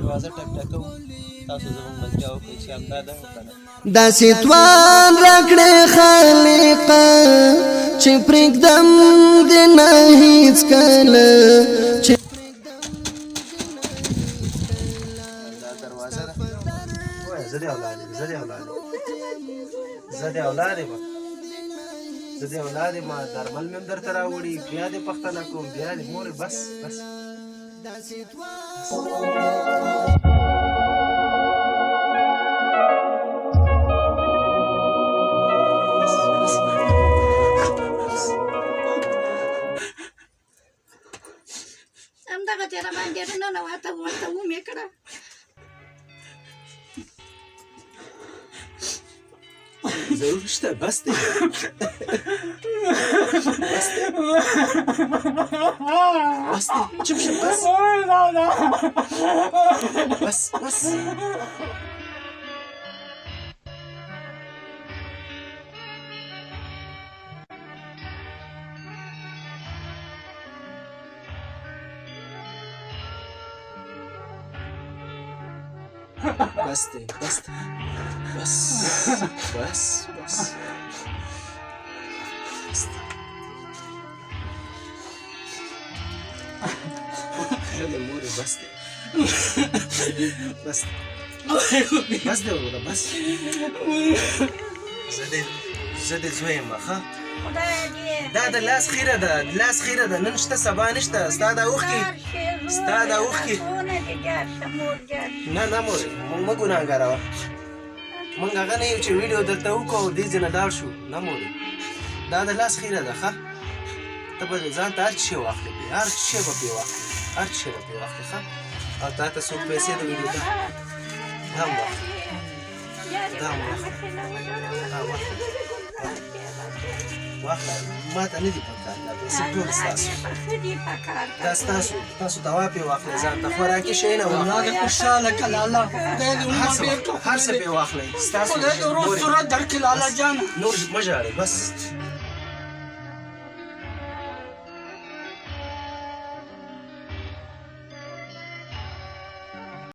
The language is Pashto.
دروازه ټک ټکوو تاسو زموږ ملتیا وکړئ چې همدا ده که نه داسې توان راکړې خالقه چې پرېږدم دې نه هېڅکله دا دروازه ده وایه زه دې اولاد یم زه دې اولاد یم درمل مې هم درته راوړي بیا دې پوښتنه کوم بیا دې مورې بس همدغه چې راباندې ننوته ورته ومې کړه ضرور شته بس دی چپ شه بس زه دې زوی یم ښه دا د لاس خیره ده نن شته سبا نشته ستا دا اوښکې نه مورې موږ مه ګناهګاروه موږ هغه نه یو چې ویډیو درته وکړو او دې ځای نه لاړ شو نه مورې دا د لاس خیره ده ښه ته به ځان ته هر څه شی واخلې هر څه شی به پرې واخلې ښه او تا ته څوک پیسې د ویډیو ته دا هم واخله ما ته نه دي پکار دا پیسې ټول ستاسو دا ستاسو دوا پرې واخلئ ځان ته خوراکي شی نه واخلئ خوشحاله کړه لاله خدای دې عمر ډېر کړي هر څه پرې واخلئ ستاسو خدای دې روغ صورت درکړي لاله جانه نور مه ژاړئ بس